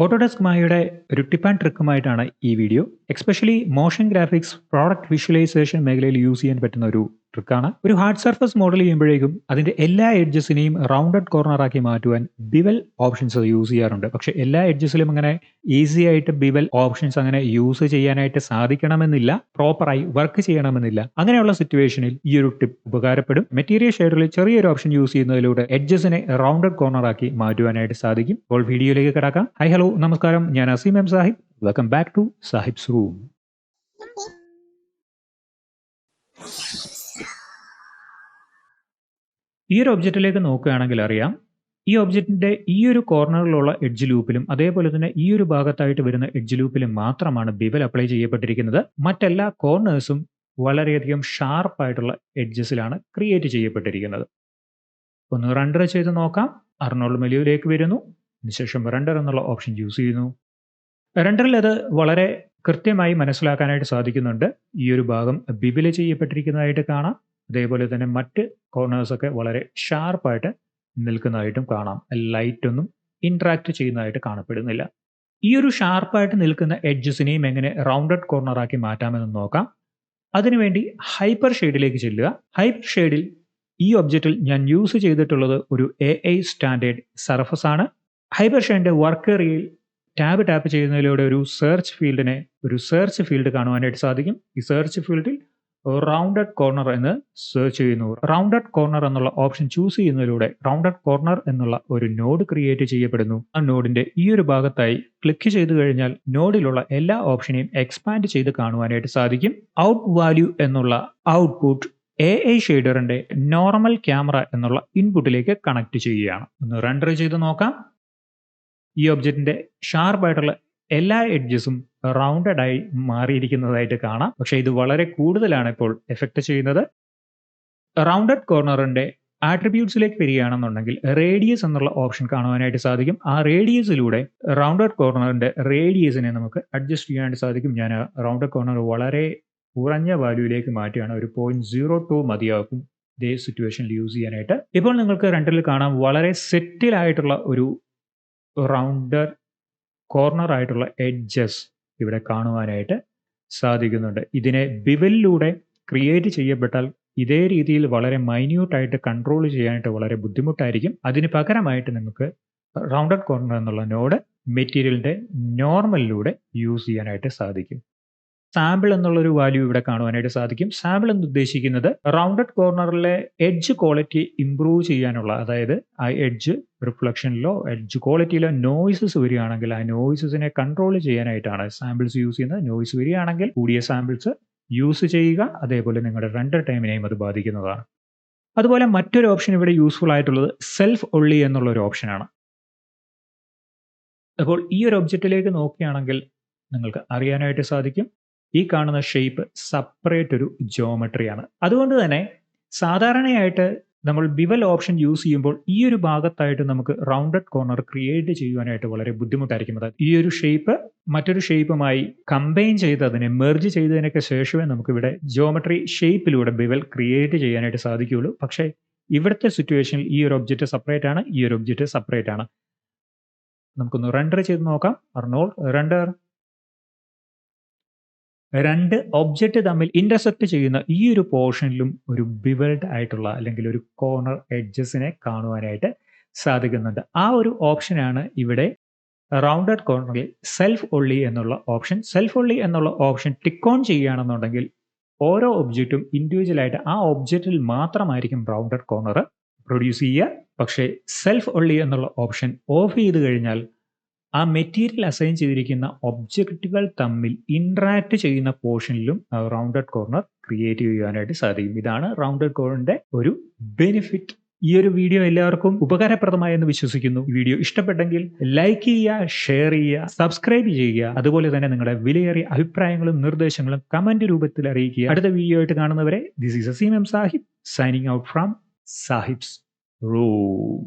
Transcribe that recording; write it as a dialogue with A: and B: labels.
A: Autodesk മായയുടെ ഒരു tip and ട്രിക്കുമായിട്ടാണ് ഈ video. Especially motion graphics, product visualisation മേഖലയിൽ യൂസ് ചെയ്യാൻ പറ്റുന്ന ഒരു ട്രിക്കാണ്. ഒരു ഹാർഡ് സർഫസ് മോഡൽ ചെയ്യുമ്പോഴേക്കും അതിന്റെ എല്ലാ എഡ്ജസിനെയും റൗണ്ടഡ് കോർണർ ആക്കി മാറ്റുവാൻ ബിവൽ ഓപ്ഷൻസ് യൂസ് ചെയ്യാറുണ്ട്. പക്ഷെ എല്ലാ എഡ്ജസിലും അങ്ങനെ ഈസി ആയിട്ട് ബിവൽ ഓപ്ഷൻസ് അങ്ങനെ യൂസ് ചെയ്യാനായിട്ട് സാധിക്കണമെന്നില്ല, പ്രോപ്പറായി വർക്ക് ചെയ്യണമെന്നില്ല. അങ്ങനെയുള്ള സിറ്റുവേഷനിൽ ഈ ഒരു ടിപ്പ് ഉപകാരപ്പെടും. മെറ്റീരിയൽ ഷെയ്ഡറിൽ ചെറിയൊരു ഓപ്ഷൻ യൂസ് ചെയ്യുന്നതിലൂടെ എഡ്ജസിനെ റൗണ്ടഡ് കോർണർ ആക്കി മാറ്റുവാനായിട്ട് സാധിക്കും. അപ്പോൾ വീഡിയോയിലേക്ക് കിടക്കാം. ഹൈ ഹലോ നമസ്കാരം, ഞാൻ Azeem M Sahib. Welcome back to Sahib's room. ഈ ഒരു ഒബ്ജക്റ്റിലേക്ക് നോക്കുകയാണെങ്കിൽ അറിയാം, ഈ ഒബ്ജക്റ്റിന്റെ ഈ ഒരു കോർണറിലുള്ള എഡ്ജ് ലൂപ്പിലും അതേപോലെ തന്നെ ഈ ഒരു ഭാഗത്തായിട്ട് വരുന്ന എഡ്ജ് ലൂപ്പിലും മാത്രമാണ് ബിവൽ അപ്ലൈ ചെയ്യപ്പെട്ടിരിക്കുന്നത്. മറ്റെല്ലാ കോർണേഴ്സും വളരെയധികം ഷാർപ്പായിട്ടുള്ള എഡ്ജസിലാണ് ക്രിയേറ്റ് ചെയ്യപ്പെട്ടിരിക്കുന്നത്. ഒന്ന് റെൻഡർ ചെയ്ത് നോക്കാം. അർണോൾഡ് മെനുവിലേക്ക് വരുന്നു. അതിനുശേഷം റെൻഡർ എന്നുള്ള ഓപ്ഷൻ യൂസ് ചെയ്യുന്നു. റെൻഡറിൽ അത് വളരെ കൃത്യമായി മനസ്സിലാക്കാനായിട്ട് സാധിക്കുന്നുണ്ട്. ഈ ഒരു ഭാഗം ബിവൽ ചെയ്യപ്പെട്ടിരിക്കുന്നതായിട്ട് കാണാം. അതേപോലെ തന്നെ മറ്റ് കോർണേഴ്സൊക്കെ വളരെ ഷാർപ്പായിട്ട് നിൽക്കുന്നതായിട്ടും കാണാം. ലൈറ്റ് ഒന്നും ഇൻട്രാക്ട് ചെയ്യുന്നതായിട്ട് കാണപ്പെടുന്നില്ല. ഈ ഒരു ഷാർപ്പായിട്ട് നിൽക്കുന്ന എഡ്ജസിനെയും എങ്ങനെ റൗണ്ടഡ് കോർണറാക്കി മാറ്റാമെന്ന് നോക്കാം. അതിനുവേണ്ടി ഹൈപ്പർ ഷെയ്ഡിലേക്ക് ചെല്ലുക. ഹൈപ്പർ ഷെയ്ഡിൽ ഈ ഒബ്ജക്റ്റിൽ ഞാൻ യൂസ് ചെയ്തിട്ടുള്ളത് ഒരു AI സ്റ്റാൻഡേർഡ് സർഫസ് ആണ്. ഹൈപ്പർ ഷെയ്ഡിന്റെ വർക്ക് ഏരിയയിൽ ടാപ്പ് ചെയ്യുന്നതിലൂടെ ഒരു സെർച്ച് ഫീൽഡ് കാണുവാനായിട്ട് സാധിക്കും. ഈ സെർച്ച് ഫീൽഡിൽ റൗണ്ടഡ് കോർണർ എന്ന് സെർച്ച് ചെയ്യുന്നു. റൗണ്ടഡ് കോർണർ എന്നുള്ള ഓപ്ഷൻ ചൂസ് ചെയ്യുന്നതിലൂടെ റൗണ്ടഡ് കോർണർ എന്നുള്ള ഒരു നോഡ് ക്രിയേറ്റ് ചെയ്യപ്പെടുന്നു. ആ നോഡിന്റെ ഈ ഒരു ഭാഗത്തായി ക്ലിക്ക് ചെയ്തു കഴിഞ്ഞാൽ നോഡിലുള്ള എല്ലാ ഓപ്ഷനെയും എക്സ്പാൻഡ് ചെയ്ത് കാണുവാനായിട്ട് സാധിക്കും. ഔട്ട് വാല്യൂ എന്നുള്ള ഔട്ട്പുട്ട് AI ഷെയ്ഡറിന്റെ നോർമൽ ക്യാമറ എന്നുള്ള ഇൻപുട്ടിലേക്ക് കണക്ട് ചെയ്യുകയാണ്. ഒന്ന് റെൻഡർ ചെയ്ത് നോക്കാം. ഈ ഒബ്ജക്റ്റിന്റെ ഷാർപ്പായിട്ടുള്ള എല്ലാ എഡ്ജസും റൗണ്ടഡ് ആയി മാറിയിരിക്കുന്നതായിട്ട് കാണാം. പക്ഷെ ഇത് വളരെ കൂടുതലാണ് ഇപ്പോൾ എഫക്ട് ചെയ്യുന്നത്. റൗണ്ടഡ് കോർണറിന്റെ ആട്രിബ്യൂട്ട്സിലേക്ക് വരികയാണെന്നുണ്ടെങ്കിൽ റേഡിയസ് എന്നുള്ള ഓപ്ഷൻ കാണുവാനായിട്ട് സാധിക്കും. ആ റേഡിയസിലൂടെ റൗണ്ടഡ് കോർണറിന്റെ റേഡിയസിനെ നമുക്ക് അഡ്ജസ്റ്റ് ചെയ്യാനായിട്ട് സാധിക്കും. ഞാൻ റൗണ്ടഡ് കോർണർ വളരെ കുറഞ്ഞ വാല്യൂയിലേക്ക് മാറ്റിയാണ്. ഒരു 0.02 മതിയാക്കും ഇതേ സിറ്റുവേഷനിൽ യൂസ് ചെയ്യാനായിട്ട്. ഇപ്പോൾ നിങ്ങൾക്ക് റെൻഡറിൽ കാണാം, വളരെ സെറ്റിലായിട്ടുള്ള ഒരു റൗണ്ടഡ് കോർണർ ആയിട്ടുള്ള എഡ്ജസ് ഇവിടെ കാണുവാനായിട്ട് സാധിക്കുന്നുണ്ട്. ഇതിനെ ബിവലിലൂടെ ക്രിയേറ്റ് ചെയ്യപ്പെട്ടാൽ ഇതേ രീതിയിൽ വളരെ മൈന്യൂട്ടായിട്ട് കൺട്രോൾ ചെയ്യാനായിട്ട് വളരെ ബുദ്ധിമുട്ടായിരിക്കും. അതിന് പകരമായിട്ട് നിങ്ങൾക്ക് റൗണ്ടഡ് കോർണർ എന്നുള്ള നോഡ് മെറ്റീരിയലിന്റെ നോർമലിലൂടെ യൂസ് ചെയ്യാനായിട്ട് സാധിക്കും. സാമ്പിൾ എന്നുള്ളൊരു വാല്യൂ ഇവിടെ കാണുവാനായിട്ട് സാധിക്കും. സാമ്പിൾ എന്ന് ഉദ്ദേശിക്കുന്നത് റൗണ്ടഡ് കോർണറിലെ എഡ്ജ് ക്വാളിറ്റി ഇംപ്രൂവ് ചെയ്യാനുള്ള, അതായത് ആ എഡ്ജ് റിഫ്ലക്ഷനിലോ എഡ്ജ് ക്വാളിറ്റിയിലോ നോയ്സസ് വരികയാണെങ്കിൽ ആ നോയ്സസിനെ കൺട്രോൾ ചെയ്യാനായിട്ടാണ് സാമ്പിൾസ് യൂസ് ചെയ്യുന്നത്. നോയ്സ് വരികയാണെങ്കിൽ കൂടിയ സാമ്പിൾസ് യൂസ് ചെയ്യുക. അതേപോലെ നിങ്ങളുടെ റെൻഡർ ടൈമിനെയും അത് ബാധിക്കുന്നതാണ്. അതുപോലെ മറ്റൊരു ഓപ്ഷൻ ഇവിടെ യൂസ്ഫുൾ ആയിട്ടുള്ളത് സെൽഫ് ഒള്ളി എന്നുള്ള ഒരു ഓപ്ഷനാണ്. അപ്പോൾ ഈ ഒരു ഒബ്ജക്റ്റിലേക്ക് നോക്കുകയാണെങ്കിൽ നിങ്ങൾക്ക് അറിയാനായിട്ട് സാധിക്കും, ഈ കാണുന്ന ഷേപ്പ് സെപ്പറേറ്റ് ഒരു ജോമെട്രിയാണ്. അതുകൊണ്ട് തന്നെ സാധാരണയായിട്ട് നമ്മൾ ബിവൽ ഓപ്ഷൻ യൂസ് ചെയ്യുമ്പോൾ ഈ ഒരു ഭാഗത്തായിട്ട് നമുക്ക് റൗണ്ടഡ് കോർണർ ക്രിയേറ്റ് ചെയ്യുവാനായിട്ട് വളരെ ബുദ്ധിമുട്ടായിരിക്കും. അതായത് ഈ ഒരു ഷേപ്പ് മറ്റൊരു ഷേപ്പുമായി കമ്പൈൻ ചെയ്ത് അതിനെ മെർജ് ചെയ്തതിനൊക്കെ ശേഷമേ നമുക്കിവിടെ ജോമെട്രി ഷേപ്പിലൂടെ ബിവൽ ക്രിയേറ്റ് ചെയ്യാനായിട്ട് സാധിക്കുകയുള്ളൂ. പക്ഷേ ഇവിടുത്തെ സിറ്റുവേഷനിൽ ഈ ഒരു ഒബ്ജക്റ്റ് സെപ്പറേറ്റ് ആണ്, ഈ ഒരു ഒബ്ജക്റ്റ് സെപ്പറേറ്റ് ആണ്. നമുക്കൊന്ന് റെൻഡർ ചെയ്ത് നോക്കാം. Arnold render. രണ്ട് ഒബ്ജക്റ്റ് തമ്മിൽ ഇന്റർസെക്ട് ചെയ്യുന്ന ഈ ഒരു പോർഷനിലും ഒരു ബിവൽഡ് ആയിട്ടുള്ള അല്ലെങ്കിൽ ഒരു കോർണർ എഡ്ജസിനെ കാണുവാനായിട്ട് സാധിക്കുന്നുണ്ട്. ആ ഒരു ഓപ്ഷനാണ് ഇവിടെ റൗണ്ടഡ് കോർണറിൽ സെൽഫ് ഒള്ളി എന്നുള്ള ഓപ്ഷൻ. സെൽഫ് ഒള്ളി എന്നുള്ള ഓപ്ഷൻ ടിക്ക് ഓൺ ചെയ്യുകയാണെന്നുണ്ടെങ്കിൽ ഓരോ ഒബ്ജക്റ്റും ഇൻഡിവിജ്വലായിട്ട് ആ ഒബ്ജക്റ്റിൽ മാത്രമായിരിക്കും റൗണ്ടഡ് കോർണർ പ്രൊഡ്യൂസ് ചെയ്യുക. പക്ഷേ സെൽഫ് ഒള്ളി എന്നുള്ള ഓപ്ഷൻ ഓഫ് ചെയ്ത് കഴിഞ്ഞാൽ ആ മെറ്റീരിയൽ അസൈൻ ചെയ്തിരിക്കുന്ന ഒബ്ജക്റ്റുകൾ തമ്മിൽ ഇന്ററാക്ട് ചെയ്യുന്ന പോർഷനിലും റൗണ്ടഡ് കോർണർ ക്രിയേറ്റ് ചെയ്യാനായിട്ട് സാധിക്കും. ഇതാണ് റൗണ്ടഡ് കോർണറിന്റെ ഒരു ബെനിഫിറ്റ്. ഈ ഒരു വീഡിയോ എല്ലാവർക്കും ഉപകാരപ്രദമായെന്ന് വിശ്വസിക്കുന്നു. ഈ വീഡിയോ ഇഷ്ടപ്പെട്ടെങ്കിൽ ലൈക്ക് ചെയ്യുക, ഷെയർ ചെയ്യുക, സബ്സ്ക്രൈബ് ചെയ്യുക. അതുപോലെ തന്നെ നിങ്ങളുടെ വിലയേറിയ അഭിപ്രായങ്ങളും നിർദ്ദേശങ്ങളും കമന്റ് രൂപത്തിൽ അറിയിക്കുക. അടുത്ത വീഡിയോ ആയിട്ട് കാണുന്നവരെ, this is Azeem M Sahib signing out from Sahib's room.